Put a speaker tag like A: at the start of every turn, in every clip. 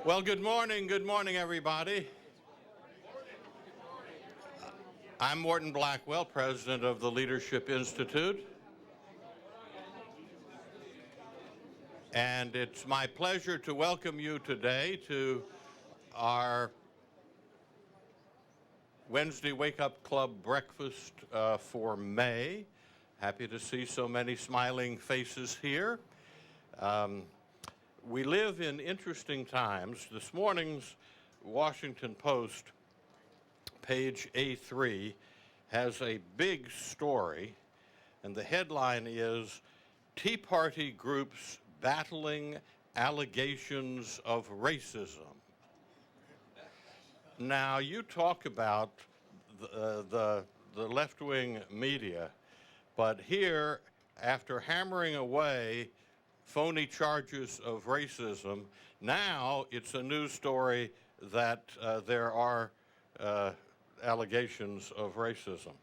A: Well, good morning, everybody. I'm Morton Blackwell, president of the Leadership Institute. And it's my pleasure to welcome you today to our Wednesday Wake Up Club breakfast for May. Happy to see so many smiling faces here. We live in interesting times. This morning's Washington Post, page A3, has a big story, and the headline is, Tea Party Groups Battling Allegations of Racism. Now, you talk about the left-wing media, but here, after hammering away phony charges of racism, now it's a news story that there are allegations of racism.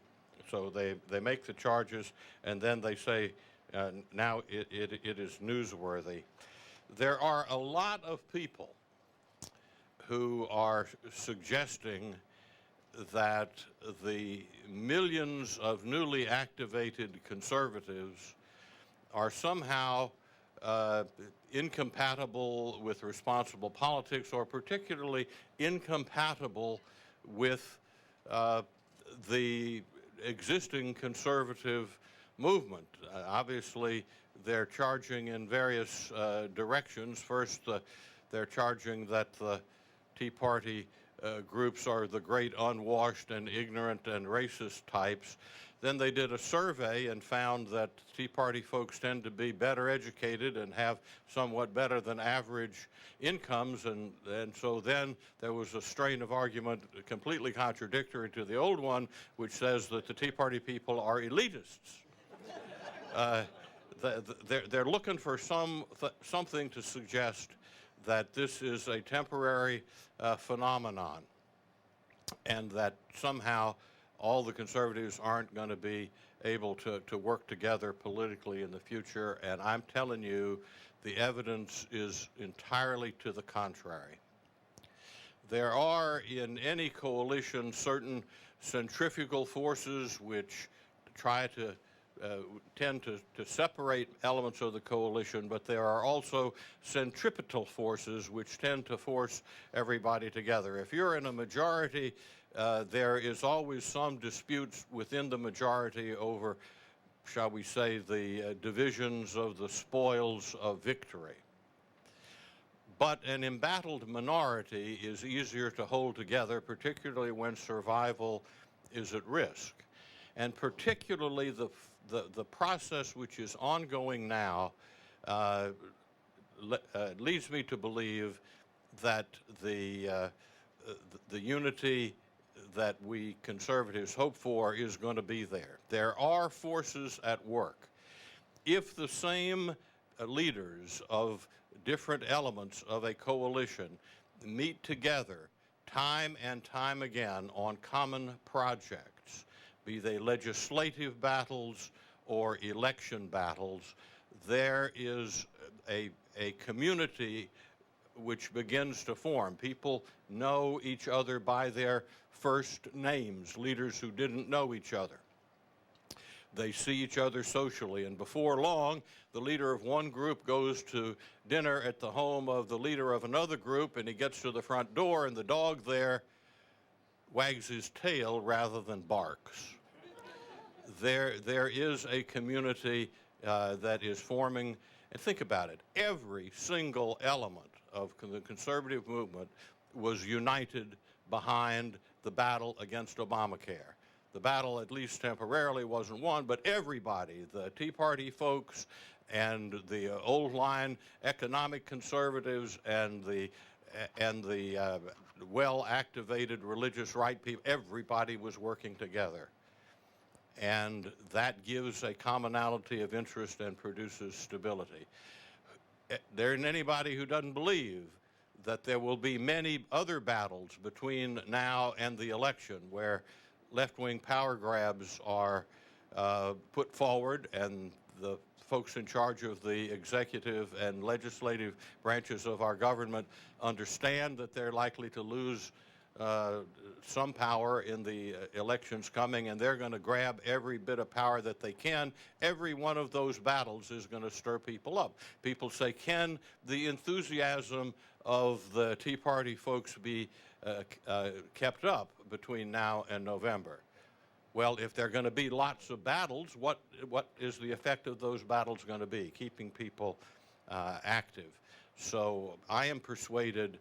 A: So they make the charges, and then they say now it is newsworthy. There are a lot of people who are suggesting that the millions of newly activated conservatives are somehow incompatible with responsible politics, or particularly incompatible with the existing conservative movement. Obviously, they're charging in various directions. First, they're charging that the Tea Party groups are the great unwashed and ignorant and racist types. Then they did a survey and found that Tea Party folks tend to be better educated and have somewhat better than average incomes, and so then there was a strain of argument completely contradictory to the old one, which says that the Tea Party people are elitists. They're looking for something to suggest that this is a temporary phenomenon, and that somehow all the conservatives aren't going to be able to work together politically in the future. And I'm telling you, the evidence is entirely to the contrary. There are in any coalition certain centrifugal forces which try to tend to separate elements of the coalition, but there are also centripetal forces which tend to force everybody together. If you're in a majority, there is always some disputes within the majority over, shall we say, the divisions of the spoils of victory. But an embattled minority is easier to hold together, particularly when survival is at risk. And particularly the process which is ongoing now leads me to believe that the unity that we conservatives hope for is going to be there. There are forces at work. If the same leaders of different elements of a coalition meet together time and time again on common projects, be they legislative battles or election battles, there is a community which begins to form. People know each other by their first names, leaders who didn't know each other. They see each other socially, and before long, the leader of one group goes to dinner at the home of the leader of another group, and he gets to the front door, and the dog there wags his tail rather than barks. There is a community that is forming, and think about it, every single element of the conservative movement was united behind the battle against Obamacare. The battle, at least temporarily, wasn't won, but everybody, the Tea Party folks and the old line economic conservatives and the well-activated religious right people, everybody was working together. And that gives a commonality of interest and produces stability. There isn't anybody who doesn't believe that there will be many other battles between now and the election where left-wing power grabs are put forward, and the folks in charge of the executive and legislative branches of our government understand that they're likely to lose some power in the elections coming, and they're going to grab every bit of power that they can. Every one of those battles is going to stir people up. People say, can the enthusiasm of the Tea Party folks be kept up between now and November? Well, if there are going to be lots of battles, what is the effect of those battles going to be? Keeping people active. So I am persuaded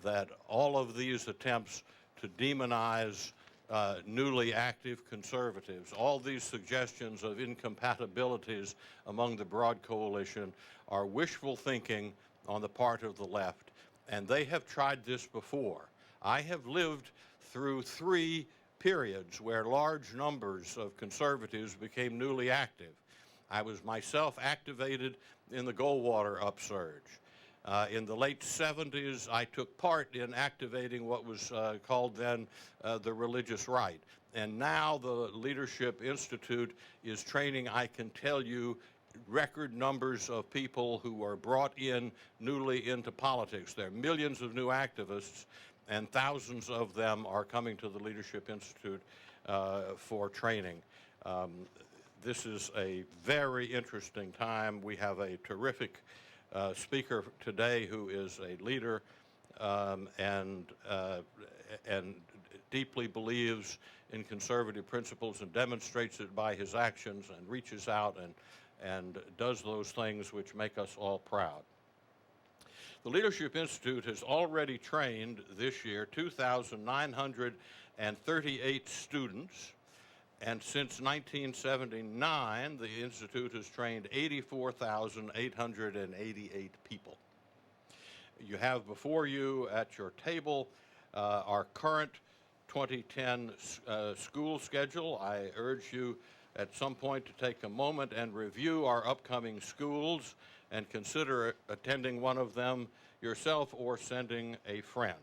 A: that all of these attempts to demonize newly active conservatives, all these suggestions of incompatibilities among the broad coalition are wishful thinking on the part of the left, and they have tried this before. I have lived through 3 periods where large numbers of conservatives became newly active. I was myself activated in the Goldwater upsurge. In the late 70s, I took part in activating what was called then the religious right. And now the Leadership Institute is training, I can tell you, record numbers of people who are brought in newly into politics. There are millions of new activists, and thousands of them are coming to the Leadership Institute for training. This is a very interesting time. We have a terrific speaker today who is a leader and deeply believes in conservative principles and demonstrates it by his actions and reaches out and does those things which make us all proud. The Leadership Institute has already trained this year 2,938 students, and since 1979, the Institute has trained 84,888 people. You have before you at your table our current 2010 school schedule. I urge you at some point to take a moment and review our upcoming schools and consider attending one of them yourself or sending a friend.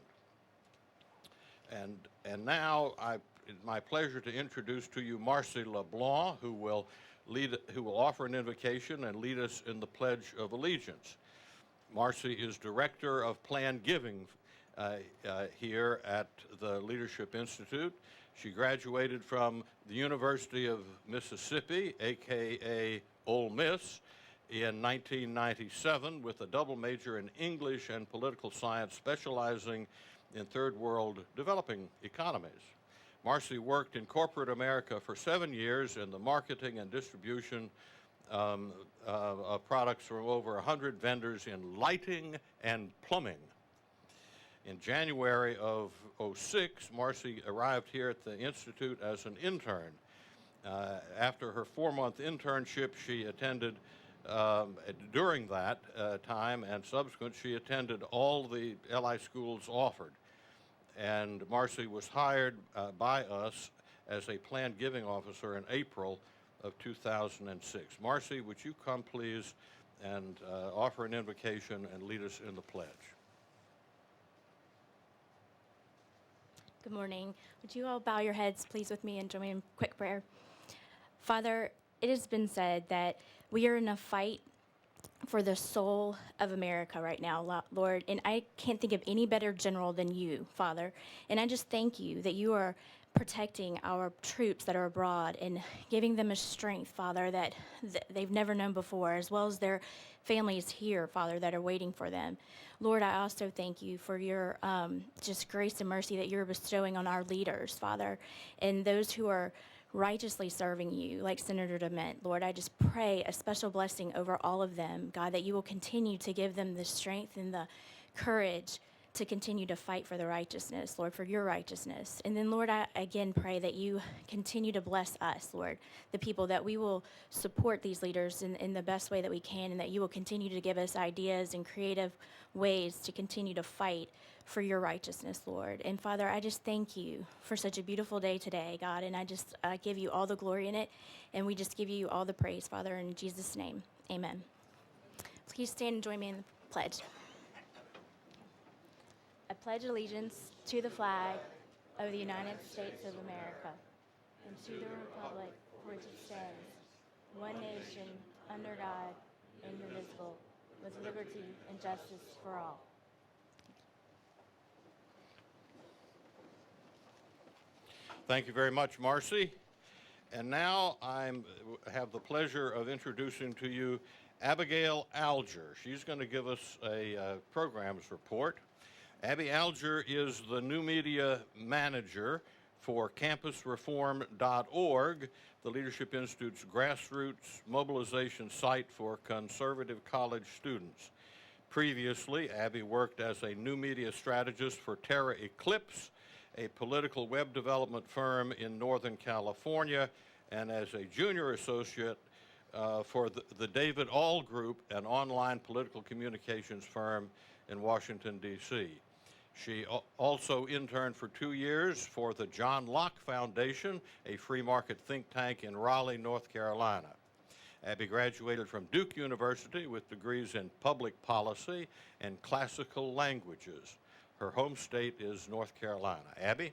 A: And now it's my pleasure to introduce to you Marci Leblanc, who will offer an invocation and lead us in the Pledge of Allegiance. Marci is Director of Planned Giving here at the Leadership Institute. She graduated from the University of Mississippi, aka Ole Miss, in 1997 with a double major in English and political science, specializing in third world developing economies. Marci worked in corporate America for 7 years in the marketing and distribution of products from over 100 vendors in lighting and plumbing. In January of '06, Marci arrived here at the Institute as an intern. After her 4-month internship, she attended, during that time and subsequent, she attended all the LI schools offered. And Marci was hired by us as a planned giving officer in April of 2006. Marci, would you come please and offer an invocation and lead us in the pledge?
B: Good morning. Would you all bow your heads, please, with me and join me in quick prayer? Father, it has been said that we are in a fight for the soul of America right now, Lord, and I can't think of any better general than you, Father. And I just thank you that you are protecting our troops that are abroad and giving them a strength, Father, that they've never known before, as well as their families here, Father, that are waiting for them. Lord, I also thank you for your just grace and mercy that you're bestowing on our leaders, Father, and those who are righteously serving you, like Senator DeMint. Lord, I just pray a special blessing over all of them, God, that you will continue to give them the strength and the courage to continue to fight for the righteousness, Lord, for your righteousness. And then, Lord, I again pray that you continue to bless us, Lord, the people, that we will support these leaders in the best way that we can, and that you will continue to give us ideas and creative ways to continue to fight for your righteousness, Lord. And Father, I just thank you for such a beautiful day today, God, and I just give you all the glory in it, and we just give you all the praise, Father, in Jesus' name, amen. Please stand and join me in the pledge. I pledge allegiance to the flag of the United States of America and to the republic for which it stands, one nation, under God, indivisible, with liberty and justice for all.
A: Thank you very much, Marci. And now I have the pleasure of introducing to you Abigail Alger. She's going to give us a programs report. Abby Alger is the new media manager for campusreform.org, the Leadership Institute's grassroots mobilization site for conservative college students. Previously, Abby worked as a new media strategist for Terra Eclipse, a political web development firm in Northern California, and as a junior associate for the David All Group, an online political communications firm in Washington, D.C. She also interned for 2 years for the John Locke Foundation, a free market think tank in Raleigh, North Carolina. Abby graduated from Duke University with degrees in public policy and classical languages. Her home state is North Carolina. Abby?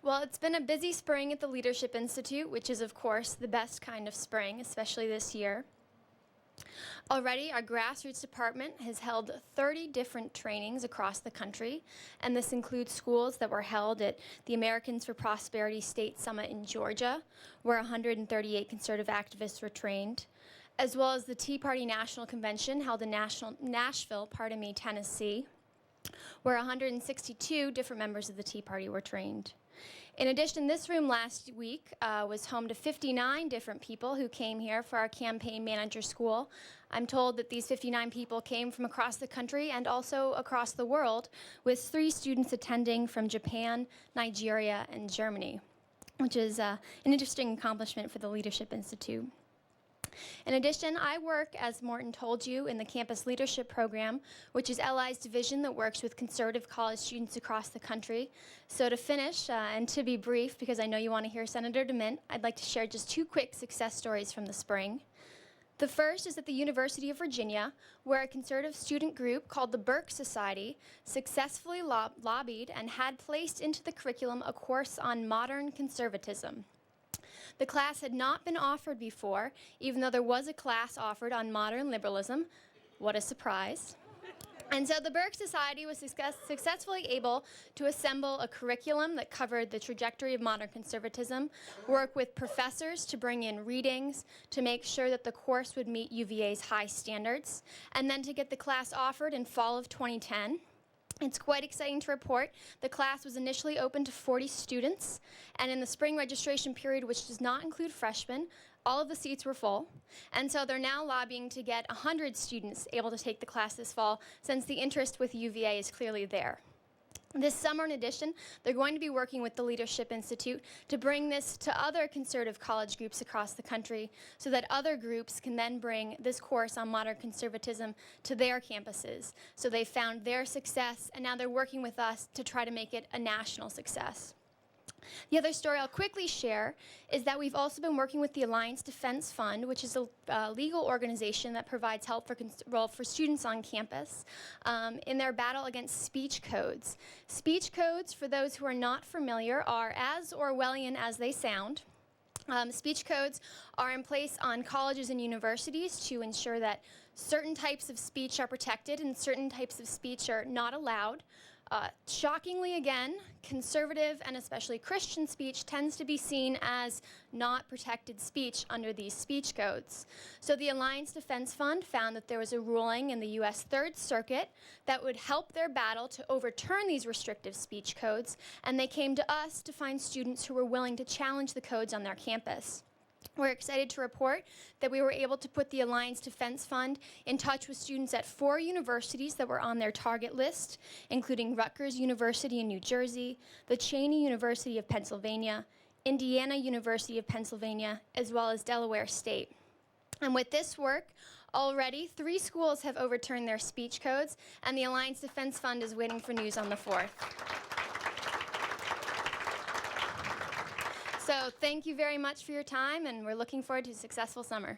C: Well, it's been a busy spring at the Leadership Institute, which is, of course, the best kind of spring, especially this year. Already, our grassroots department has held 30 different trainings across the country, and this includes schools that were held at the Americans for Prosperity State Summit in Georgia, where 138 conservative activists were trained, as well as the Tea Party National Convention held in Nashville, Tennessee, where 162 different members of the Tea Party were trained. In addition, this room last week was home to 59 different people who came here for our campaign manager school. I'm told that these 59 people came from across the country and also across the world, with 3 students attending from Japan, Nigeria, and Germany, which is an interesting accomplishment for the Leadership Institute. In addition, I work, as Morton told you, in the Campus Leadership Program, which is LI's division that works with conservative college students across the country. So to finish, and to be brief, because I know you want to hear Senator DeMint, I'd like to share just 2 quick success stories from the spring. The first is at the University of Virginia, where a conservative student group called the Burke Society successfully lobbied and had placed into the curriculum a course on modern conservatism. The class had not been offered before, even though there was a class offered on modern liberalism. What a surprise. And so the Burke Society was successfully able to assemble a curriculum that covered the trajectory of modern conservatism, work with professors to bring in readings to make sure that the course would meet UVA's high standards, and then to get the class offered in fall of 2010. It's quite exciting to report the class was initially open to 40 students, and in the spring registration period, which does not include freshmen, all of the seats were full. And so they're now lobbying to get 100 students able to take the class this fall, since the interest with UVA is clearly there. This summer, in addition, they're going to be working with the Leadership Institute to bring this to other conservative college groups across the country so that other groups can then bring this course on modern conservatism to their campuses. So they found their success, and now they're working with us to try to make it a national success. The other story I'll quickly share is that we've also been working with the Alliance Defense Fund, which is a legal organization that provides help for students on campus in their battle against speech codes. Speech codes, for those who are not familiar, are as Orwellian as they sound. Speech codes are in place on colleges and universities to ensure that certain types of speech are protected and certain types of speech are not allowed. Shockingly, again, conservative and especially Christian speech tends to be seen as not protected speech under these speech codes. So the Alliance Defense Fund found that there was a ruling in the U.S. Third Circuit that would help their battle to overturn these restrictive speech codes, and they came to us to find students who were willing to challenge the codes on their campus. We're excited to report that we were able to put the Alliance Defense Fund in touch with students at 4 universities that were on their target list, including Rutgers University in New Jersey, the Cheney University of Pennsylvania, Indiana University of Pennsylvania, as well as Delaware State. And with this work, already 3 schools have overturned their speech codes, and the Alliance Defense Fund is waiting for news on the 4th. So thank you very much for your time, and we're looking forward to a successful summer.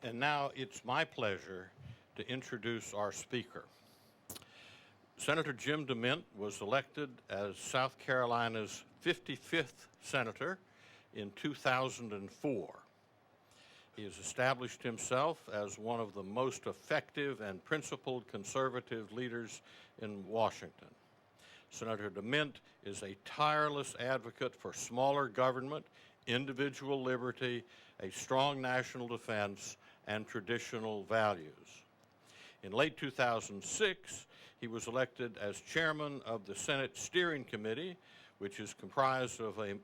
A: And now it's my pleasure to introduce our speaker. Senator Jim DeMint was elected as South Carolina's 55th senator in 2004. He has established himself as one of the most effective and principled conservative leaders in Washington. Senator DeMint is a tireless advocate for smaller government, individual liberty, a strong national defense, and traditional values. In late 2006, he was elected as chairman of the Senate Steering Committee, which is comprised of a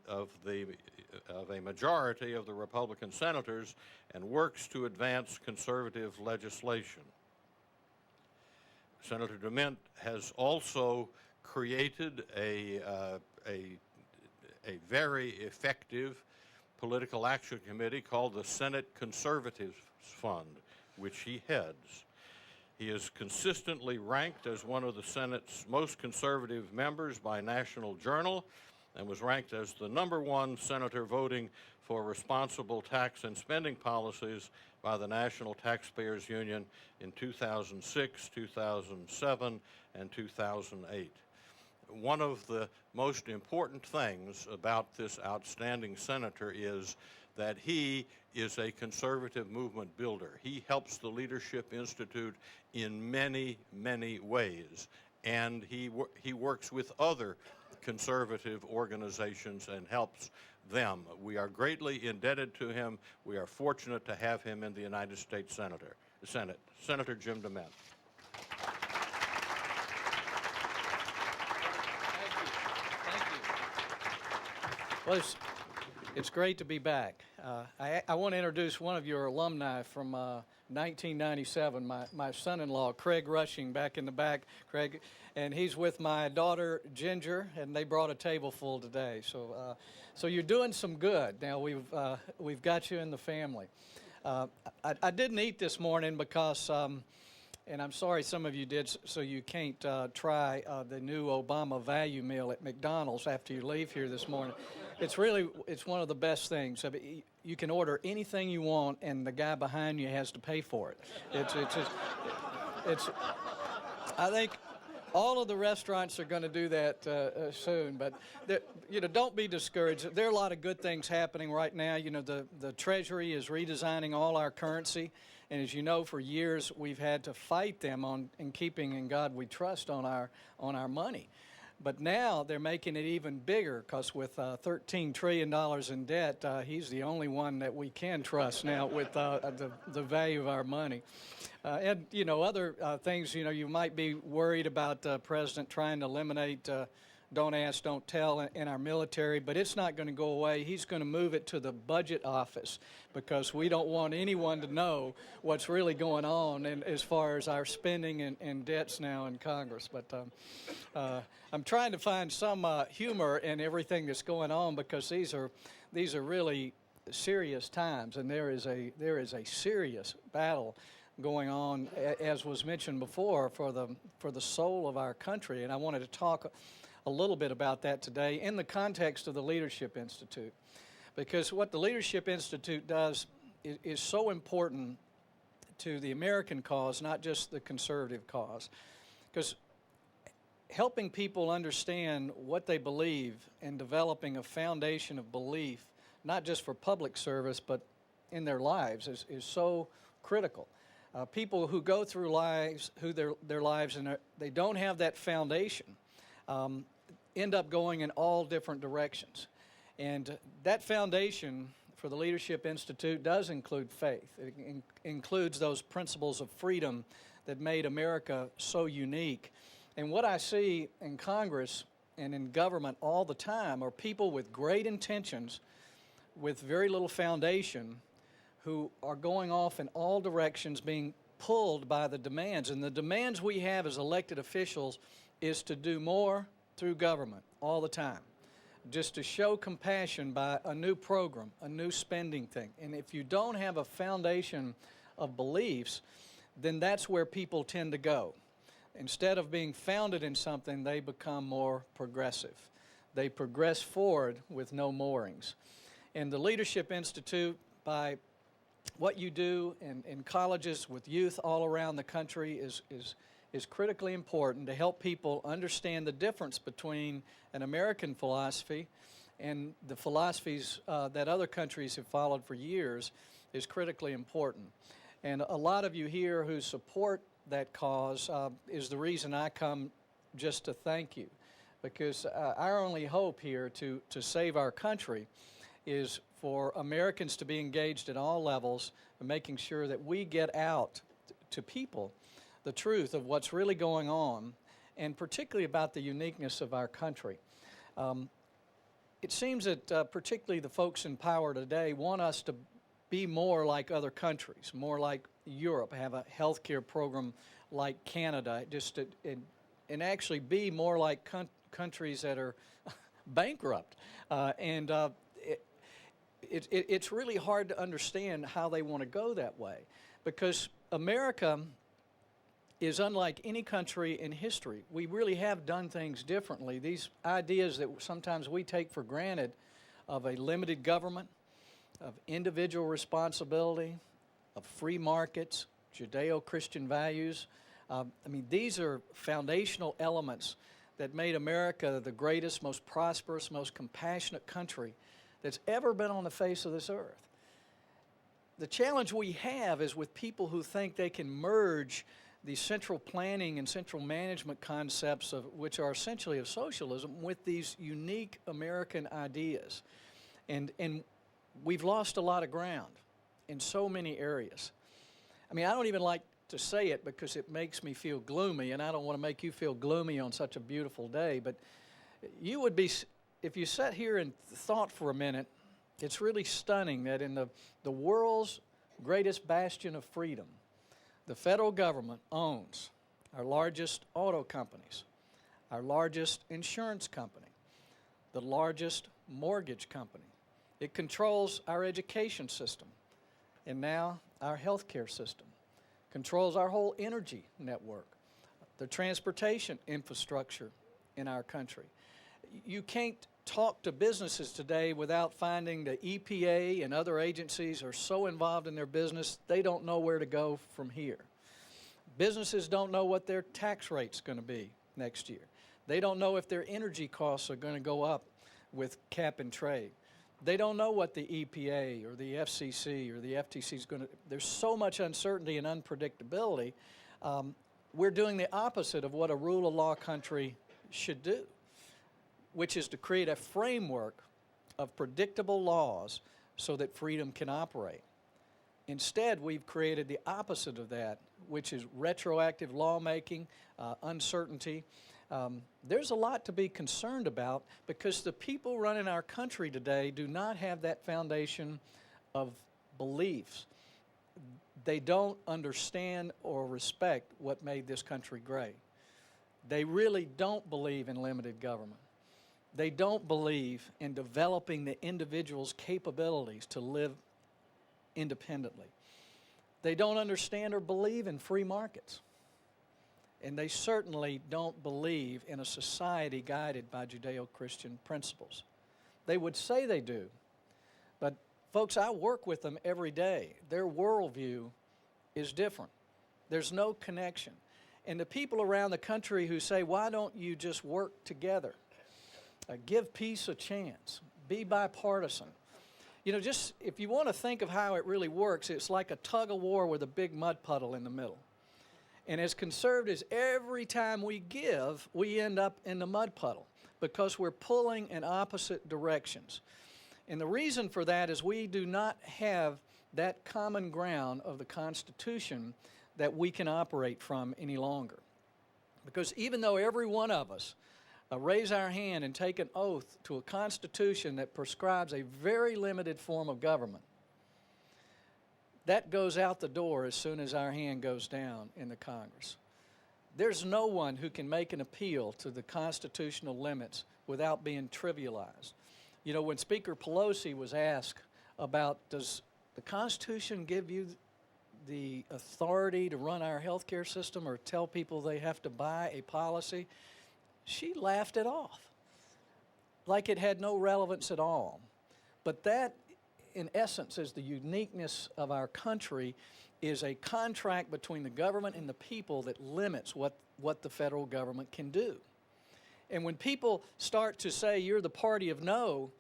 A: majority of the Republican senators and works to advance conservative legislation. Senator DeMint has also created a very effective political action committee called the Senate Conservatives Fund, which he heads. He is consistently ranked as one of the Senate's most conservative members by National Journal and was ranked as the #1 senator voting for responsible tax and spending policies by the National Taxpayers Union in 2006, 2007, and 2008. One of the most important things about this outstanding senator is that he is a conservative movement builder. He helps the Leadership Institute in many, many ways, and he works with other conservative organizations and helps them. We are greatly indebted to him. We are fortunate to have him in the United States Senate. Senator Jim DeMint.
D: Well, it's great to be back. I want to introduce one of your alumni from 1997, my son-in-law, Craig Rushing, back in the back. Craig, and he's with my daughter, Ginger, and they brought a table full today. So you're doing some good. Now, we've got you in the family. I didn't eat this morning because, and I'm sorry some of you did, so you can't try the new Obama value meal at McDonald's after you leave here this morning. It's one of the best things. I mean, you can order anything you want, and the guy behind you has to pay for it. I think all of the restaurants are going to do that soon, but don't be discouraged. There are a lot of good things happening right now. The Treasury is redesigning all our currency, and as you know, for years we've had to fight them on keeping "In God We Trust" on our money. But now they're making it even bigger because with $13 trillion in debt, he's the only one that we can trust now with the value of our money. And, other things, you might be worried about the president trying to eliminate don't ask, don't tell in our military, but it's not going to go away. He's going to move it to the budget office because we don't want anyone to know what's really going on as far as our spending and debts now in Congress. But I'm trying to find some humor in everything that's going on because these are really serious times, and there is a serious battle going on, as was mentioned before, for the soul of our country. And I wanted to talk a little bit about that today in the context of the Leadership Institute, because what the Leadership Institute does is so important to the American cause, not just the conservative cause, because helping people understand what they believe and developing a foundation of belief, not just for public service, but in their lives, is so critical. People who go through their lives and they don't have that foundation end up going in all different directions. And that foundation for the Leadership Institute does include faith. It includes those principles of freedom that made America so unique. And what I see in Congress and in government all the time are people with great intentions, with very little foundation, who are going off in all directions, being pulled by the demands. And the demands we have as elected officials is to do more through government all the time, just to show compassion by a new program, a new spending thing. And if you don't have a foundation of beliefs, then that's where people tend to go. Instead of being founded in something, they become more progressive. They progress forward with no moorings. And the Leadership Institute, by what you do in colleges with youth all around the country is critically important to help people understand the difference between an American philosophy and the philosophies that other countries have followed for years is critically important. And a lot of you here who support that cause is the reason I come just to thank you, because our only hope here to save our country is for Americans to be engaged at all levels and making sure that we get out to people the truth of what's really going on, and particularly about the uniqueness of our country. It seems that particularly the folks in power today want us to be more like other countries, more like Europe, have a health care program like Canada, and actually be more like countries that are bankrupt. It's really hard to understand how they want to go that way, because America is unlike any country in history. We really have done things differently. These ideas that sometimes we take for granted of a limited government, of individual responsibility, of free markets, Judeo-Christian values. These are foundational elements that made America the greatest, most prosperous, most compassionate country that's ever been on the face of this earth. The challenge we have is with people who think they can merge the central planning and central management concepts, of which are essentially of socialism, with these unique American ideas. And we've lost a lot of ground in so many areas. I don't even like to say it because it makes me feel gloomy, and I don't want to make you feel gloomy on such a beautiful day, but you would be, if you sat here and thought for a minute, it's really stunning that in the world's greatest bastion of freedom, the federal government owns our largest auto companies, our largest insurance company, the largest mortgage company. It controls our education system, and now our health care system, controls our whole energy network, the transportation infrastructure in our country. You can't talk to businesses today without finding the EPA and other agencies are so involved in their business, they don't know where to go from here. Businesses don't know what their tax rate's going to be next year. They don't know if their energy costs are going to go up with cap and trade. They don't know what the EPA or the FCC or the FTC is going to. There's so much uncertainty and unpredictability. We're doing the opposite of what a rule of law country should do, which is to create a framework of predictable laws so that freedom can operate. Instead, we've created the opposite of that, which is retroactive lawmaking, uncertainty. There's a lot to be concerned about because the people running our country today do not have that foundation of beliefs. They don't understand or respect what made this country great. They really don't believe in limited government. They don't believe in developing the individual's capabilities to live independently. They don't understand or believe in free markets. And they certainly don't believe in a society guided by Judeo-Christian principles. They would say they do, but folks, I work with them every day. Their worldview is different. There's no connection. And the people around the country who say, why don't you just work together? Give peace a chance. Be bipartisan. Just if you want to think of how it really works, it's like a tug of war with a big mud puddle in the middle. And as conservatives, every time we give, we end up in the mud puddle because we're pulling in opposite directions. And the reason for that is we do not have that common ground of the Constitution that we can operate from any longer. Because even though every one of us raise our hand and take an oath to a Constitution that prescribes a very limited form of government, that goes out the door as soon as our hand goes down in the Congress. There's no one who can make an appeal to the constitutional limits without being trivialized. When Speaker Pelosi was asked about, does the Constitution give you the authority to run our health care system or tell people they have to buy a policy, she laughed it off like it had no relevance at all. But that, in essence, is the uniqueness of our country, is a contract between the government and the people that limits what the federal government can do. And when people start to say you're the party of no,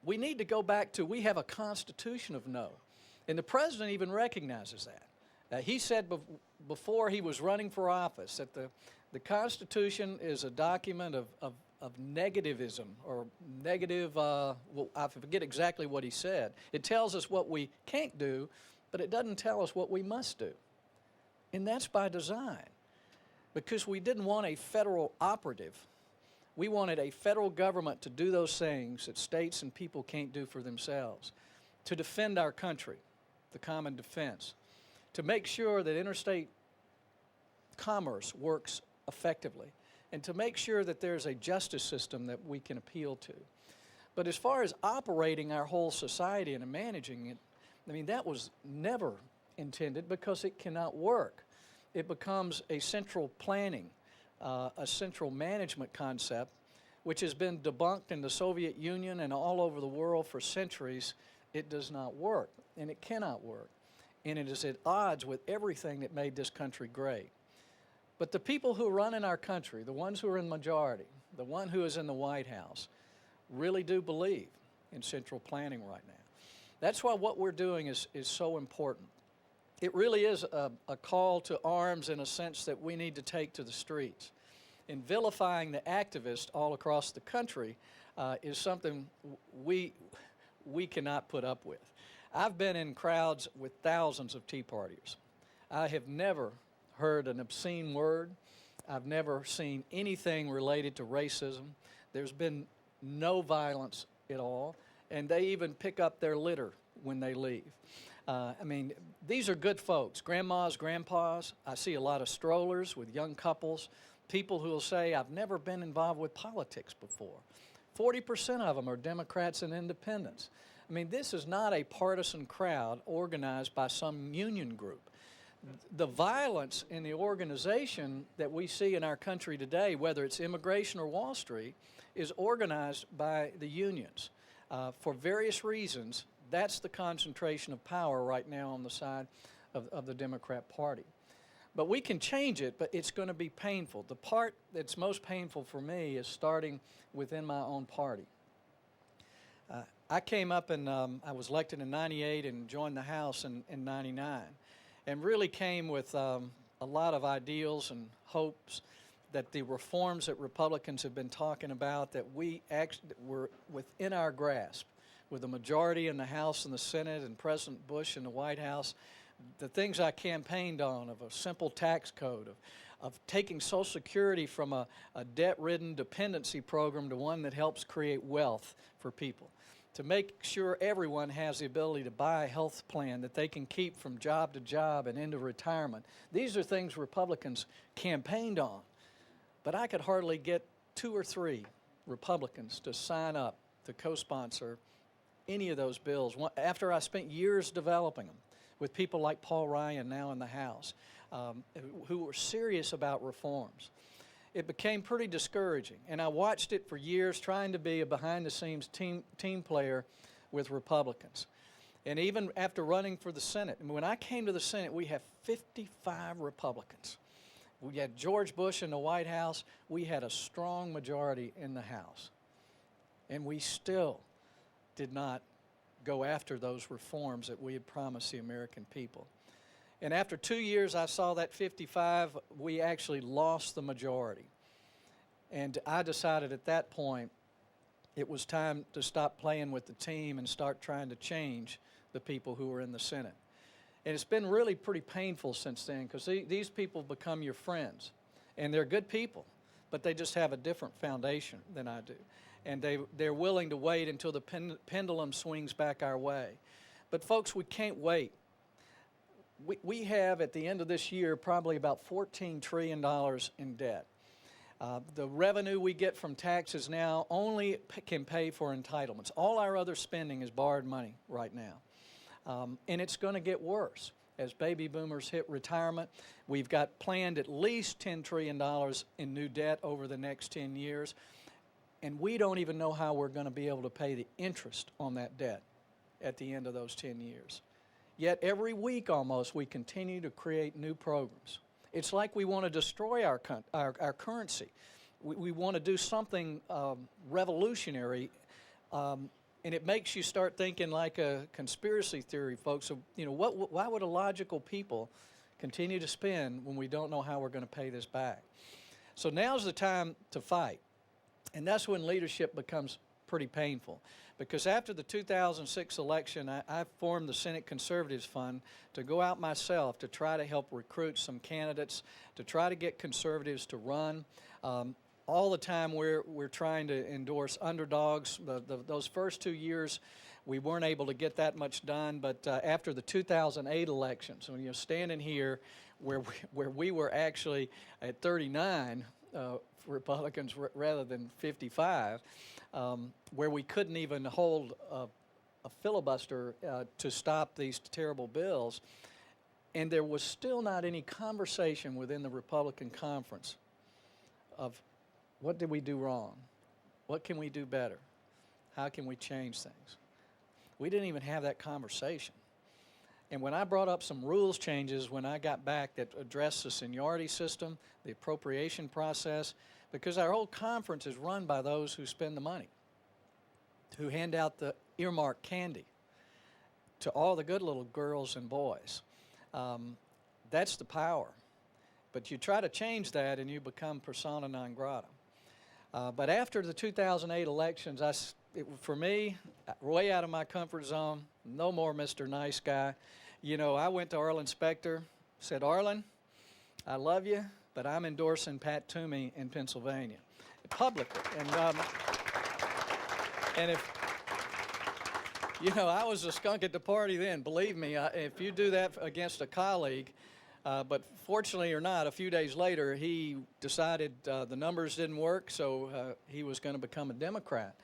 D: we need to go back to, we have a constitution of no. And the president even recognizes that. He said before he was running for office that the Constitution is a document of negativism, or negative, well, I forget exactly what he said. It tells us what we can't do, but it doesn't tell us what we must do. And that's by design, because we didn't want a federal operative. We wanted a federal government to do those things that states and people can't do for themselves, to defend our country, the common defense, to make sure that interstate commerce works effectively, and to make sure that there's a justice system that we can appeal to. But as far as operating our whole society and managing it, I mean, that was never intended, because it cannot work. It becomes a central planning, a central management concept, which has been debunked in the Soviet Union and all over the world for centuries. It does not work, and it cannot work. And it is at odds with everything that made this country great. But the people who run in our country, the ones who are in majority, the one who is in the White House, really do believe in central planning right now. That's why what we're doing is so important. It really is a call to arms, in a sense, that we need to take to the streets. And vilifying the activists all across the country is something we cannot put up with. I've been in crowds with thousands of Tea Partiers. I have never heard an obscene word. I've never seen anything related to racism. There's been no violence at all, and they even pick up their litter when they leave. I mean, these are good folks, grandmas, grandpas. I see a lot of strollers with young couples, people who will say, I've never been involved with politics before. 40% of them are Democrats and independents. I mean, this is not a partisan crowd organized by some union group. The violence in the organization that we see in our country today, whether it's immigration or Wall Street, is organized by the unions. For various reasons, that's the concentration of power right now on the side of the Democrat Party. But we can change it, but it's going to be painful. The part that's most painful for me is starting within my own party. I came up and I was elected in '98 and joined the House in '99, and really came with a lot of ideals and hopes that the reforms that Republicans have been talking about, that we actually were within our grasp, with a majority in the House and the Senate and President Bush in the White House. The things I campaigned on, of a simple tax code, of taking Social Security from a debt-ridden dependency program to one that helps create wealth for people, to make sure everyone has the ability to buy a health plan that they can keep from job to job and into retirement. These are things Republicans campaigned on. But I could hardly get 2 or 3 Republicans to sign up to co-sponsor any of those bills after I spent years developing them with people like Paul Ryan now in the House, who were serious about reforms. It became pretty discouraging, and I watched it for years, trying to be a behind-the-scenes team player with Republicans. And even after running for the Senate, and when I came to the Senate, we have 55 Republicans. We had George Bush in the White House. We had a strong majority in the House. And we still did not go after those reforms that we had promised the American people. And after 2 years, I saw that 55, we actually lost the majority. And I decided at that point it was time to stop playing with the team and start trying to change the people who were in the Senate. And it's been really pretty painful since then, because these people become your friends. And they're good people, but they just have a different foundation than I do. And they're willing to wait until the pendulum swings back our way. But folks, we can't wait. We have, at the end of this year, probably about $14 trillion in debt. The revenue we get from taxes now only can pay for entitlements. All our other spending is borrowed money right now. And it's going to get worse. As baby boomers hit retirement, we've got planned at least $10 trillion in new debt over the next 10 years. And we don't even know how we're going to be able to pay the interest on that debt at the end of those 10 years. Yet every week almost we continue to create new programs. It's like we want to destroy our currency. We want to do something revolutionary, and it makes you start thinking like a conspiracy theory, folks. Of, why would a logical people continue to spend when we don't know how we're going to pay this back? So now's the time to fight, and that's when leadership becomes pretty painful. Because after the 2006 election, I formed the Senate Conservatives Fund to go out myself to try to help recruit some candidates, to try to get conservatives to run. All the time we're trying to endorse underdogs. Those first 2 years, we weren't able to get that much done. But after the 2008 elections, when you're standing here where we were actually at 39 Republicans rather than 55, where we couldn't even hold a filibuster to stop these terrible bills, and there was still not any conversation within the Republican conference of what did we do wrong? What can we do better? How can we change things? We didn't even have that conversation. And when I brought up some rules changes when I got back that addressed the seniority system, the appropriation process, because our whole conference is run by those who spend the money, who hand out the earmarked candy to all the good little girls and boys. That's the power. But you try to change that and you become persona non grata. But after the 2008 elections, for me, way out of my comfort zone, no more Mr. Nice Guy. I went to Arlen Specter, said, Arlen, I love you, but I'm endorsing Pat Toomey in Pennsylvania, publicly. And if, I was a skunk at the party then, believe me, if you do that against a colleague, but fortunately or not, a few days later, he decided the numbers didn't work, so he was going to become a Democrat.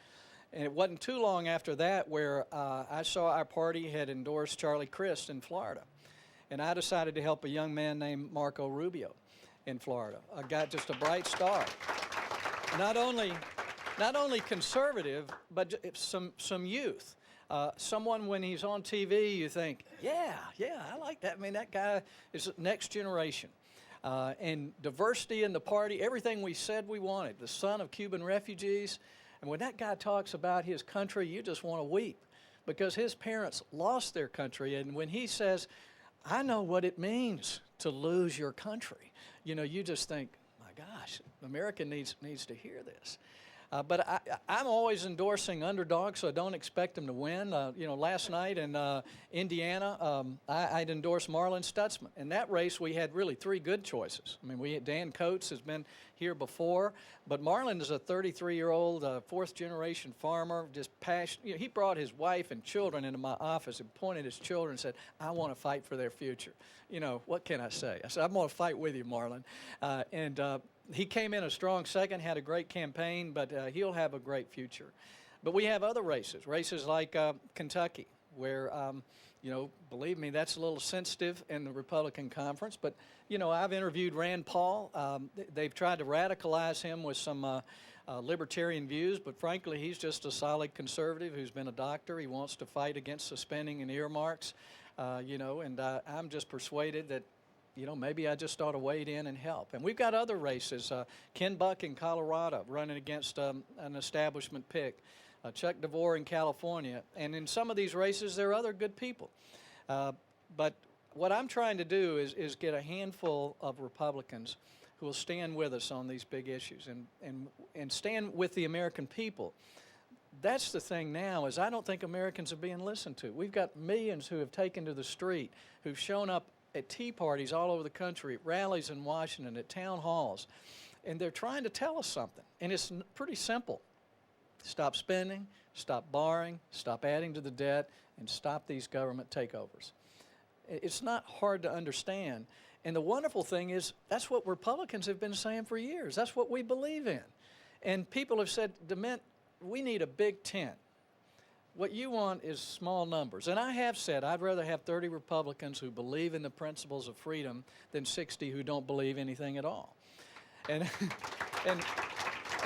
D: And it wasn't too long after that where I saw our party had endorsed Charlie Crist in Florida. And I decided to help a young man named Marco Rubio in Florida, a guy, just a bright star. Not only conservative, but some youth. Someone, when he's on TV, you think, yeah, I like that. I mean, that guy is next generation. And diversity in the party, everything we said we wanted, the son of Cuban refugees. And when that guy talks about his country, you just want to weep because his parents lost their country. And when he says, I know what it means to lose your country, you just think, my gosh, America needs to hear this. But I'm always endorsing underdogs, so I don't expect them to win. Last night in Indiana, I'd endorsed Marlin Stutzman. In that race, we had really three good choices. I mean, Dan Coates has been here before, but Marlin is a 33-year-old, fourth-generation farmer, just passionate. He brought his wife and children into my office and pointed his children and said, I want to fight for their future. What can I say? I said, I'm going to fight with you, Marlin. He came in a strong second, had a great campaign, but he'll have a great future. But we have other races like Kentucky, where, believe me, that's a little sensitive in the Republican conference. But, I've interviewed Rand Paul. They've tried to radicalize him with some libertarian views, but frankly, he's just a solid conservative who's been a doctor. He wants to fight against the spending and earmarks, and I'm just persuaded that maybe I just ought to wade in and help. And we've got other races. Ken Buck in Colorado running against an establishment pick. Chuck DeVore in California. And in some of these races, there are other good people. But what I'm trying to do is get a handful of Republicans who will stand with us on these big issues and stand with the American people. That's the thing now, is I don't think Americans are being listened to. We've got millions who have taken to the street, who've shown up at tea parties all over the country, at rallies in Washington, at town halls, and they're trying to tell us something. And it's pretty simple. Stop spending, stop borrowing, stop adding to the debt, and stop these government takeovers. It's not hard to understand. And the wonderful thing is that's what Republicans have been saying for years. That's what we believe in. And people have said, DeMint, we need a big tent. What you want is small numbers. And I have said I'd rather have 30 Republicans who believe in the principles of freedom than 60 who don't believe anything at all. And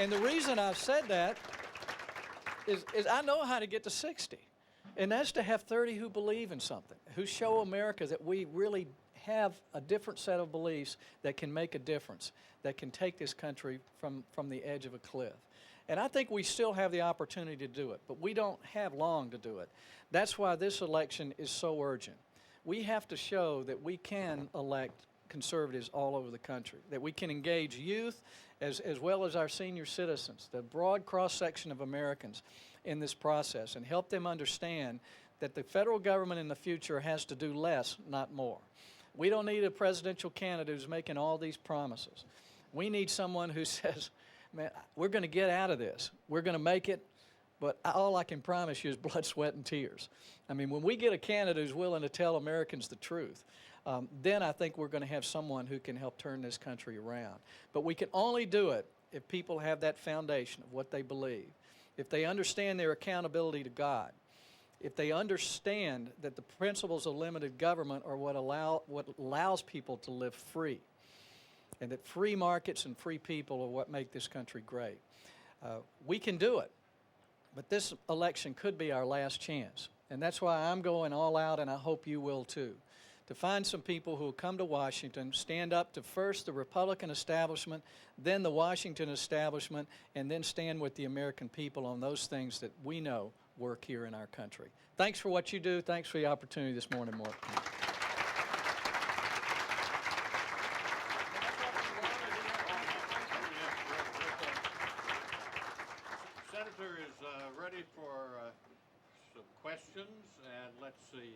D: the reason I've said that is I know how to get to 60. And that's to have 30 who believe in something, who show America that we really have a different set of beliefs that can make a difference, that can take this country from the edge of a cliff. And I think we still have the opportunity to do it, but we don't have long to do it. That's why this election is so urgent. We have to show that we can elect conservatives all over the country, that we can engage youth as well as our senior citizens, the broad cross-section of Americans in this process, and help them understand that the federal government in the future has to do less, not more. We don't need a presidential candidate who's making all these promises. We need someone who says, man, we're going to get out of this. We're going to make it, but all I can promise you is blood, sweat, and tears. I mean, when we get a candidate who's willing to tell Americans the truth, then I think we're going to have someone who can help turn this country around. But we can only do it if people have that foundation of what they believe, if they understand their accountability to God, if they understand that the principles of limited government are what allows people to live free, and that free markets and free people are what make this country great. We can do it, but this election could be our last chance. And that's why I'm going all out, and I hope you will too, to find some people who will come to Washington, stand up to first the Republican establishment, then the Washington establishment, and then stand with the American people on those things that we know work here in our country. Thanks for what you do. Thanks for the opportunity this morning, Morton.
A: Senator is ready for some questions, and let's see,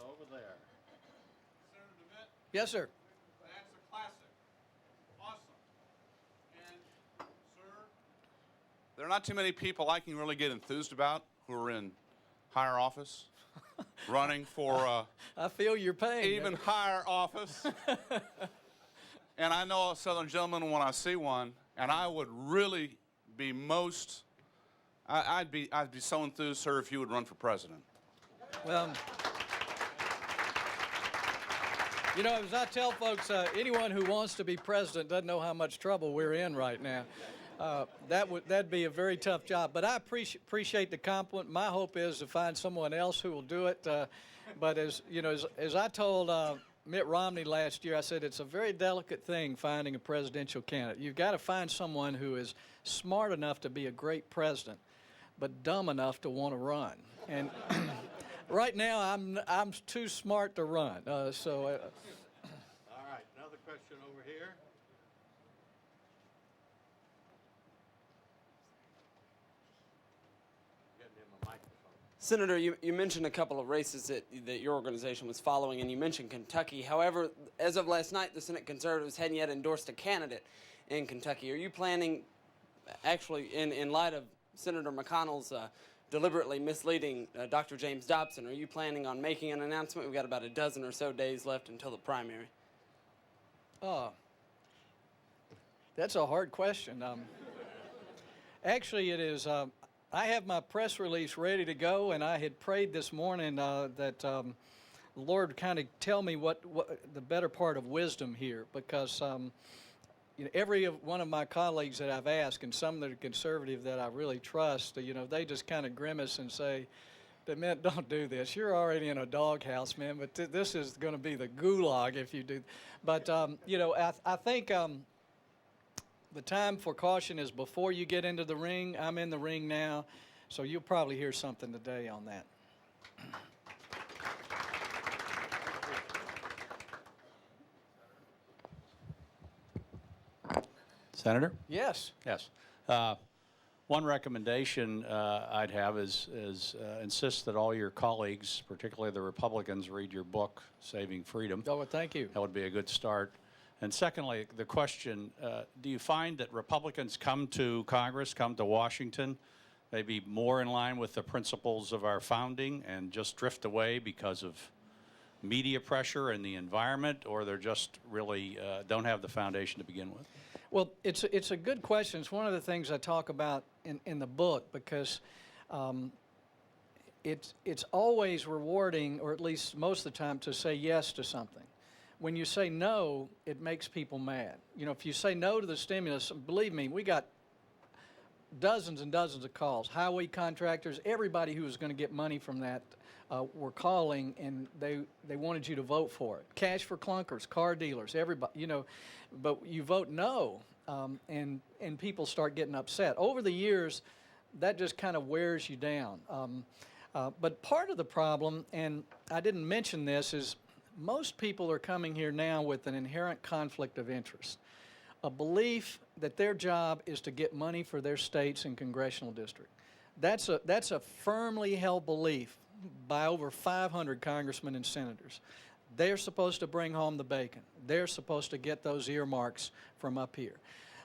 A: over there.
E: Senator DeMint,
D: Yes, sir.
E: that's a classic. Awesome. And, sir, there are not too many people I can really get enthused about who are in higher office, running for
D: I feel your pain.
E: even higher office. And I know a Southern gentleman when I see one, and I would really be I'd be so enthused, sir, if you would run for president.
D: Well, you know, as I tell folks, anyone who wants to be president doesn't know how much trouble we're in right now. That'd be a very tough job. But I appreciate the compliment. My hope is to find someone else who will do it. But as you know, as I told Mitt Romney last year, I said it's a very delicate thing finding a presidential candidate. You've got to find someone who is smart enough to be a great president, but dumb enough to want to run. And right now, I'm too smart to run.
A: All right, another question over here. Getting him a microphone.
F: Senator, you mentioned a couple of races that your organization was following, and you mentioned Kentucky. However, as of last night, the Senate conservatives hadn't yet endorsed a candidate in Kentucky. Are you planning, actually, in light of Senator McConnell's deliberately misleading Dr. James Dobson, are you planning on making an announcement? We've got about a dozen or so days left until the primary.
D: That's a hard question. Actually, it is. I have my press release ready to go, and I had prayed this morning that the Lord kind of tell me what the better part of wisdom here, because you know, every one of my colleagues that I've asked, and some that are conservative that I really trust, you know, they just kind of grimace and say, DeMint, don't do this. You're already in a doghouse, man, but this is going to be the gulag if you do. But, you know, I think the time for caution is before you get into the ring. I'm in the ring now, so you'll probably hear something today on that.
G: Senator?
D: Yes.
G: Yes. One recommendation I'd have is insist that all your colleagues, particularly the Republicans, read your book, Saving Freedom.
D: Oh, well, thank you.
G: That would be a good start. And secondly, the question, do you find that Republicans come to Congress, come to Washington, maybe more in line with the principles of our founding and just drift away because of media pressure and the environment, or they're just really don't have the foundation to begin with?
D: Well, it's a good question. It's one of the things I talk about in the book, because it's always rewarding, or at least most of the time, to say yes to something. When you say no, it makes people mad. You know, if you say no to the stimulus, believe me, we got dozens and dozens of calls. Highway contractors, everybody who was going to get money from that were calling, and they wanted you to vote for it. Cash for clunkers, car dealers, everybody, you know, but you vote no, and people start getting upset. Over the years, that just kind of wears you down. But part of the problem, and I didn't mention this, is most people are coming here now with an inherent conflict of interest, a belief that their job is to get money for their states and congressional district. That's a firmly held belief by over 500 congressmen and senators. They're supposed to bring home the bacon. They're supposed to get those earmarks from up here.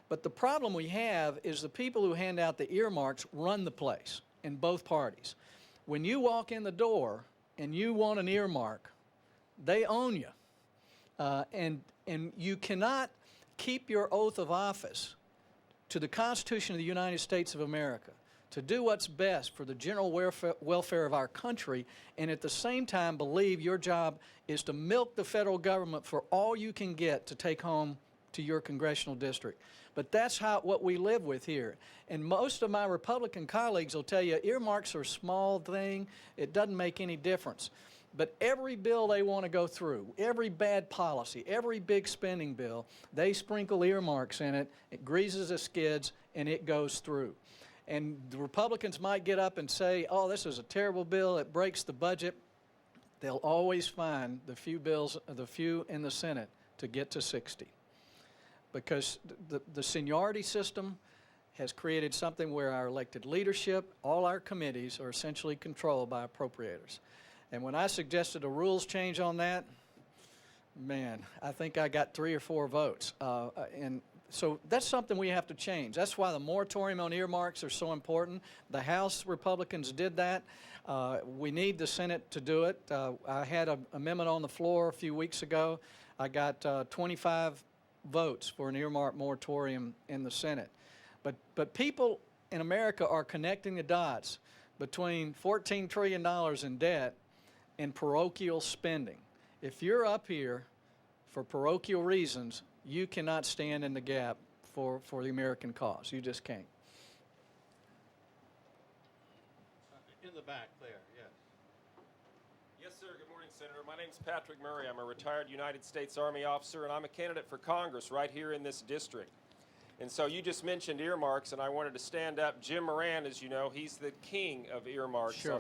D: But the problem we have is the people who hand out the earmarks run the place in both parties. When you walk in the door and you want an earmark, they own you. And you cannot keep your oath of office to the Constitution of the United States of America, to do what's best for the general welfare of our country, and at the same time believe your job is to milk the federal government for all you can get to take home to your congressional district. But that's what we live with here. And most of my Republican colleagues will tell you earmarks are a small thing. It doesn't make any difference. But every bill they want to go through, every bad policy, every big spending bill, they sprinkle earmarks in it, it greases the skids, and it goes through. And the Republicans might get up and say, oh, this is a terrible bill, it breaks the budget. They'll always find the few in the Senate to get to 60. Because the seniority system has created something where our elected leadership, all our committees are essentially controlled by appropriators. And when I suggested a rules change on that, man, I think I got 3 or 4 votes. And so that's something we have to change. That's why the moratorium on earmarks are so important. The House Republicans did that. We need the Senate to do it. I had an amendment on the floor a few weeks ago. I got 25 votes for an earmark moratorium in the Senate. But people in America are connecting the dots between $14 trillion in debt and parochial spending. If you're up here for parochial reasons, you cannot stand in the gap for the American cause. You just can't.
A: In the back there, yes.
H: Yes, sir. Good morning, Senator. My name's Patrick Murray. I'm a retired United States Army officer, and I'm a candidate for Congress right here in this district. And so you just mentioned earmarks, and I wanted to stand up. Jim Moran, as you know, he's the king of earmarks. Sure.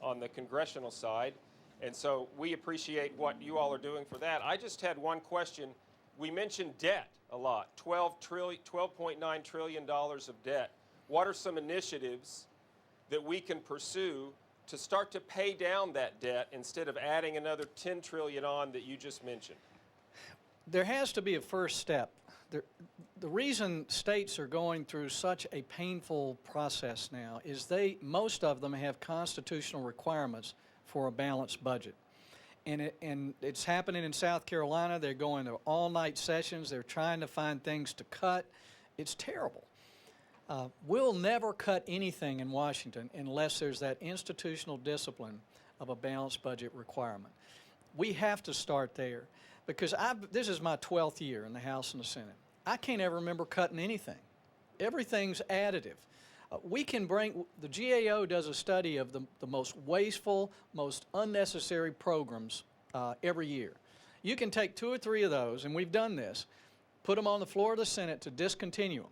H: on the congressional side. And so we appreciate what you all are doing for that. I just had one question. We mentioned debt a lot, $12.9 trillion of debt. What are some initiatives that we can pursue to start to pay down that debt instead of adding another $10 trillion on that you just mentioned?
D: There has to be a first step. The reason states are going through such a painful process now is most of them have constitutional requirements for a balanced budget. And it's happening in South Carolina. They're going to all-night sessions. They're trying to find things to cut. It's terrible. We'll never cut anything in Washington unless there's that institutional discipline of a balanced budget requirement. We have to start there because this is my 12th year in the House and the Senate. I can't ever remember cutting anything. Everything's additive. The GAO does a study of the most wasteful, most unnecessary programs every year. You can take 2 or 3 of those, and we've done this, put them on the floor of the Senate to discontinue them,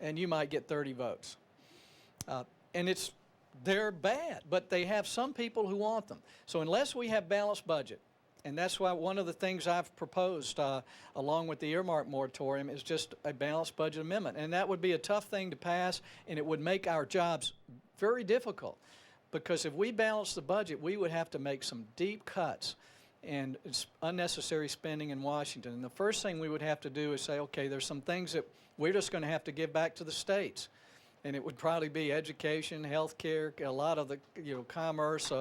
D: and you might get 30 votes. They're bad, but they have some people who want them. So unless we have balanced budget, and that's why one of the things I've proposed along with the earmark moratorium is just a balanced budget amendment. And that would be a tough thing to pass, and it would make our jobs very difficult. Because if we balance the budget, we would have to make some deep cuts and it's unnecessary spending in Washington. And the first thing we would have to do is say, okay, there's some things that we're just going to have to give back to the states. And it would probably be education, health care, a lot of the commerce,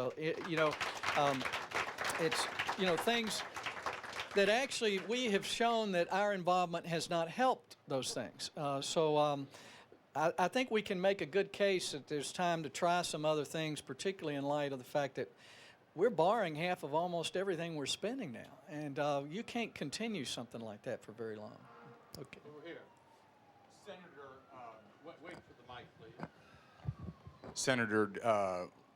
D: it's things that actually we have shown that our involvement has not helped those things. I think we can make a good case that there's time to try some other things, particularly in light of the fact that we're borrowing half of almost everything we're spending now. And you can't continue something like that for very long. Okay.
I: Over here. Senator,
A: Wait for the mic, please.
I: Senator,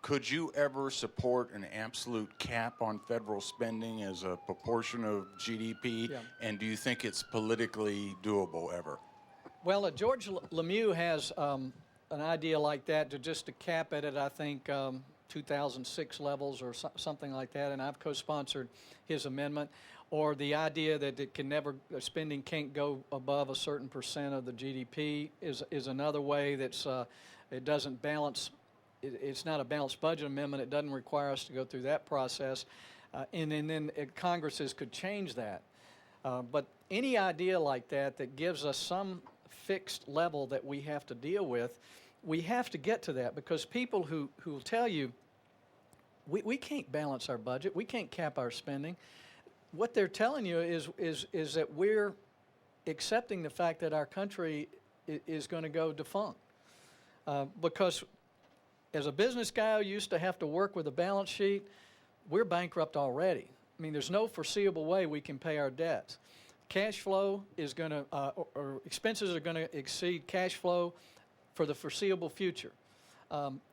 I: could you ever support an absolute cap on federal spending as a proportion of GDP?
D: Yeah.
I: And do you think it's politically doable ever?
D: Well, George Lemieux has an idea like that to cap it at, I think, 2006 levels or something like that, and I've co-sponsored his amendment. Or the idea that spending can't go above a certain percent of the GDP is another way that's it doesn't balance. It's not a balanced budget amendment. It doesn't require us to go through that process, and then Congresses could change that. But any idea like that gives us some fixed level that we have to deal with, we have to get to that, because people who will tell you we can't balance our budget, we can't cap our spending, what they're telling you is that we're accepting the fact that our country is going to go defunct. Because as a business guy who used to have to work with a balance sheet, we're bankrupt already. I mean, there's no foreseeable way we can pay our debts. Cash flow is going to, or expenses are going to exceed cash flow for the foreseeable future.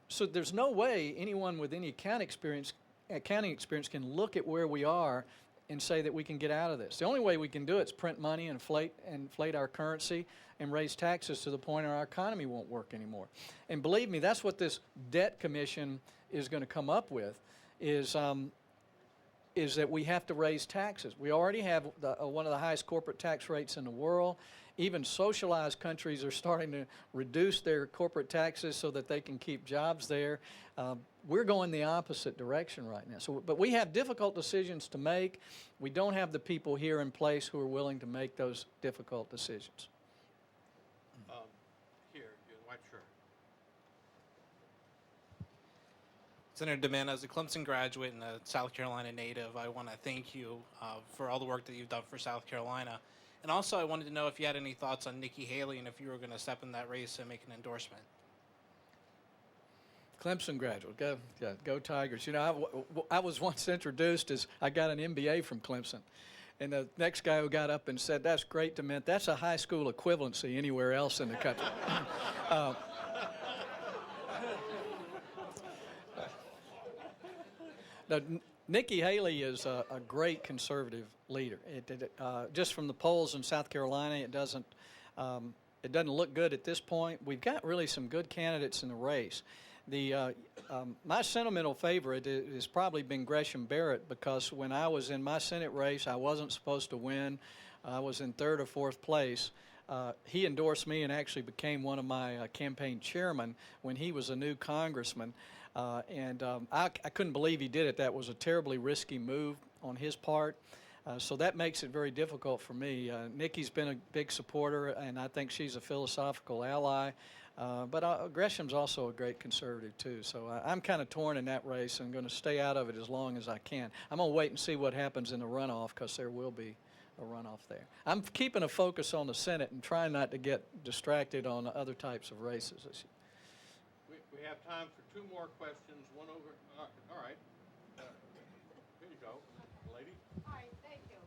D: So there's no way anyone with any accounting experience can look at where we are and say that we can get out of this. The only way we can do it is print money and inflate our currency and raise taxes to the point where our economy won't work anymore. And believe me, that's what this debt commission is going to come up with, is that we have to raise taxes. We already have one of the highest corporate tax rates in the world. Even socialized countries are starting to reduce their corporate taxes so that they can keep jobs there. We're going the opposite direction right now. But we have difficult decisions to make. We don't have the people here in place who are willing to make those difficult decisions.
A: Here, you white shirt.
J: Senator DeMint, as a Clemson graduate and a South Carolina native, I want to thank you for all the work that you've done for South Carolina. And also, I wanted to know if you had any thoughts on Nikki Haley and if you were going to step in that race and make an endorsement.
D: Clemson graduate, go Tigers. You know, I was once introduced as I got an MBA from Clemson. And the next guy who got up and said, "That's great, DeMint. That's a high school equivalency anywhere else in the country." Now, Nikki Haley is a great conservative leader. Just from the polls in South Carolina, it doesn't look good at this point. We've got really some good candidates in the race. My sentimental favorite has probably been Gresham Barrett, because when I was in my Senate race, I wasn't supposed to win. I was in third or fourth place. He endorsed me and actually became one of my campaign chairmen when he was a new congressman. I couldn't believe he did it. That was a terribly risky move on his part. So that makes it very difficult for me. Nikki's been a big supporter, and I think she's a philosophical ally. But Gresham's also a great conservative, too. So I'm kind of torn in that race and going to stay out of it as long as I can. I'm going to wait and see what happens in the runoff, because there will be a runoff there. I'm keeping a focus on the Senate and trying not to get distracted on other types of races this year.
A: We have time for two more questions. One over. All right. Here you go, lady.
K: Hi, thank you.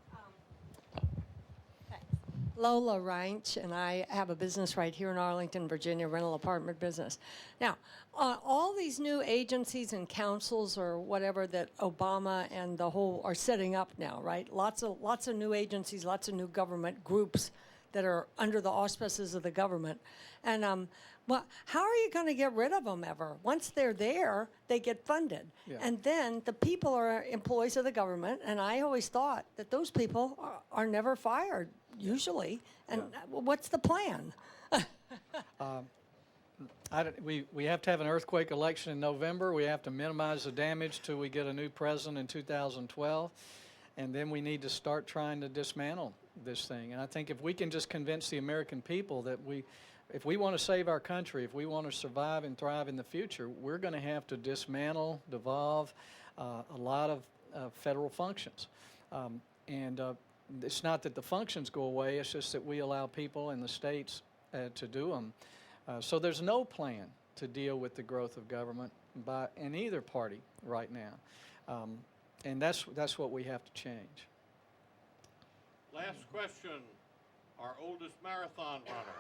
K: Lola Ranch, and I have a business right here in Arlington, Virginia, rental apartment business. Now, all these new agencies and councils or whatever that Obama and the whole are setting up now, right? Lots of new agencies, lots of new government groups that are under the auspices of the government. And well, how are you going to get rid of them ever? Once they're there, they get funded.
D: Yeah.
K: And then the people are employees of the government, and I always thought that those people are never fired, usually. And what's the plan?
D: We have to have an earthquake election in November. We have to minimize the damage till we get a new president in 2012. And then we need to start trying to dismantle this thing. And I think if we can just convince the American people that if we want to save our country, if we want to survive and thrive in the future, we're going to have to dismantle, devolve a lot of federal functions. It's not that the functions go away, it's just that we allow people in the states to do them. So there's no plan to deal with the growth of government in either party right now. And that's what we have to change.
A: Last question. Our oldest marathon runner,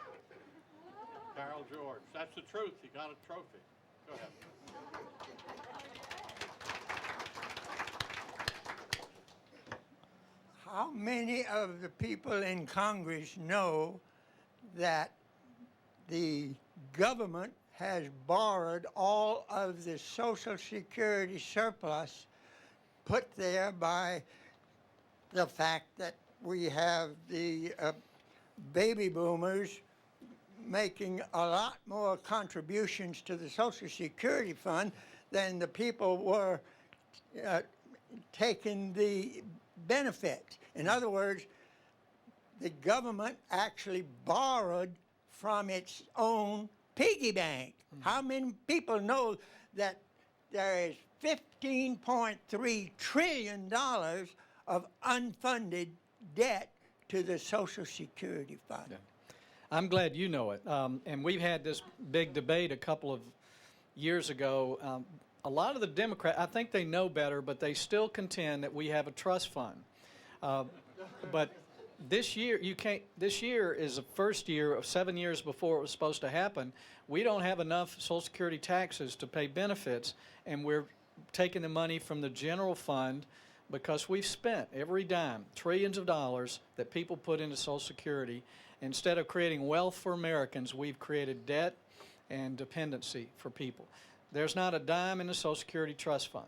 A: Carol George. That's the truth. He got a trophy. Go ahead.
L: How many of the people in Congress know that the government has borrowed all of the Social Security surplus put there by the fact that we have the baby boomers making a lot more contributions to the Social Security fund than the people were taking the benefits. In other words, the government actually borrowed from its own piggy bank. How many people know that there is $15.3 trillion of unfunded debt to the Social Security fund?
D: Yeah. I'm glad you know it. And we've had this big debate a couple of years ago. A lot of the Democrats, I think they know better, but they still contend that we have a trust fund. But this year, this year is the first year of 7 years before it was supposed to happen. We don't have enough Social Security taxes to pay benefits, and we're taking the money from the general fund because we've spent every dime, trillions of dollars that people put into Social Security. Instead of creating wealth for Americans, we've created debt and dependency for people. There's not a dime in the Social Security Trust Fund.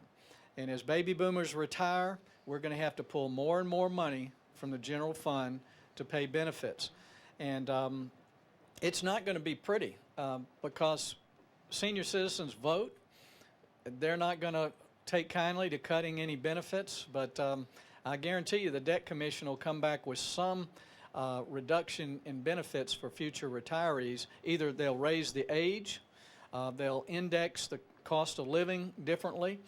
D: And as baby boomers retire, we're going to have to pull more and more money from the general fund to pay benefits. And it's not going to be pretty because senior citizens vote. They're not going to take kindly to cutting any benefits, but I guarantee you the Debt Commission will come back with some reduction in benefits for future retirees. Either they'll raise the age, they'll index the cost of living differently,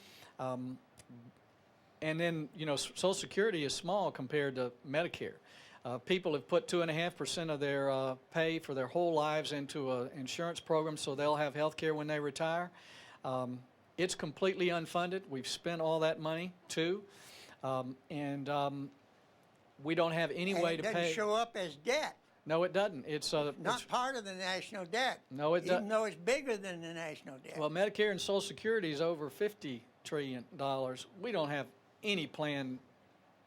D: and then, you know, Social Security is small compared to Medicare. People have put 2.5% of their pay for their whole lives into an insurance program so they'll have health care when they retire. It's completely unfunded. We've spent all that money, too. We don't have any way to pay.
L: It doesn't show up as debt.
D: No, it doesn't. It's
L: not part of the national debt.
D: No, it doesn't.
L: Even though it's bigger than the national debt.
D: Well, Medicare and Social Security is over $50 trillion. We don't have any plan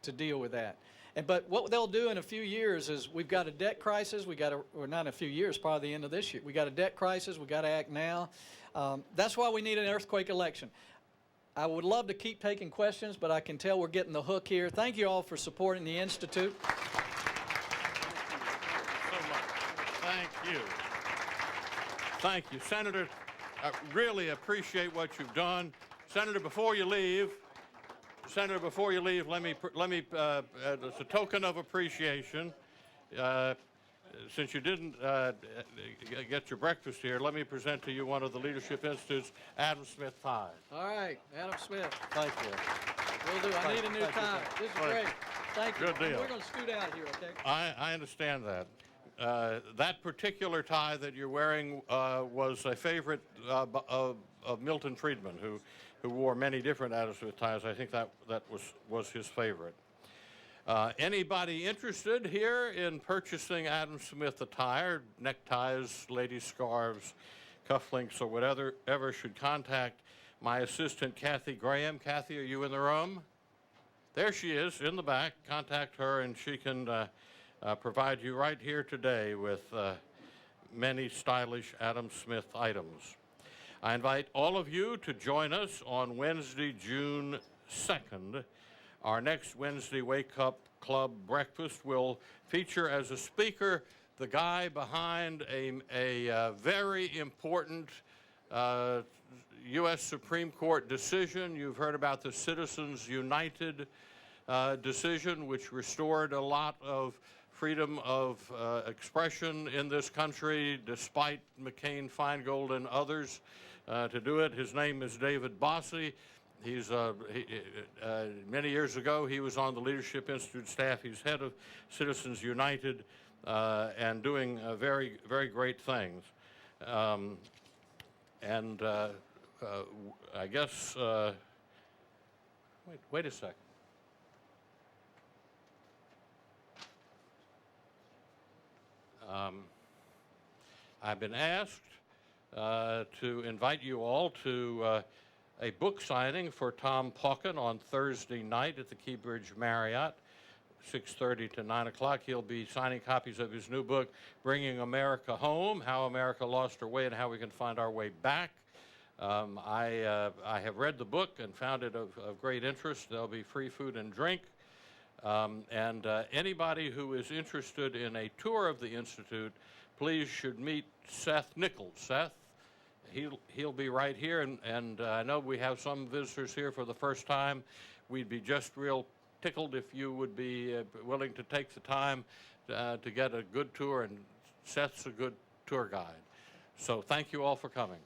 D: to deal with that. But what they'll do in a few years is we've got a debt crisis. Or not in a few years, probably the end of this year. We got a debt crisis. We got to act now. That's why we need an earthquake election. I would love to keep taking questions, but I can tell we're getting the hook here. Thank you all for supporting the Institute.
A: Thank you. Thank you, Senator. I really appreciate what you've done. Senator, before you leave, let me as a token of appreciation, since you didn't get your breakfast here, let me present to you one of the Leadership Institute's Adam Smith ties.
D: All right, Adam Smith. Thank you. Will do. I need a new tie. This is great. Thank you.
A: Good deal.
D: We're going to scoot out of here, okay?
A: I understand that. That particular tie that you're wearing was a favorite of Milton Friedman, who wore many different Adam Smith ties. I think that was his favorite. Anybody interested here in purchasing Adam Smith attire, neckties, ladies' scarves, cufflinks, or whatever, should contact my assistant, Kathy Graham. Kathy, are you in the room? There she is, in the back. Contact her, and she can provide you right here today with many stylish Adam Smith items. I invite all of you to join us on Wednesday, June 2nd. Our next Wednesday Wake Up Club breakfast will feature as a speaker the guy behind a very important U.S. Supreme Court decision. You've heard about the Citizens United decision, which restored a lot of freedom of expression in this country, despite McCain, Feingold, and others to do it. His name is David Bossie. He's many years ago, he was on the Leadership Institute staff. He's head of Citizens United and doing very, very great things. I guess, wait a second. I've been asked to invite you all to a book signing for Tom Pauken on Thursday night at the Keybridge Marriott, 6:30 to 9 o'clock. He'll be signing copies of his new book, Bringing America Home, How America Lost Her Way and How We Can Find Our Way Back. I have read the book and found it of great interest. There'll be free food and drink. Anybody who is interested in a tour of the Institute, please should meet Seth Nichols. Seth, he'll be right here, and I know we have some visitors here for the first time. We'd be just real tickled if you would be willing to take the time to get a good tour, and Seth's a good tour guide. So thank you all for coming.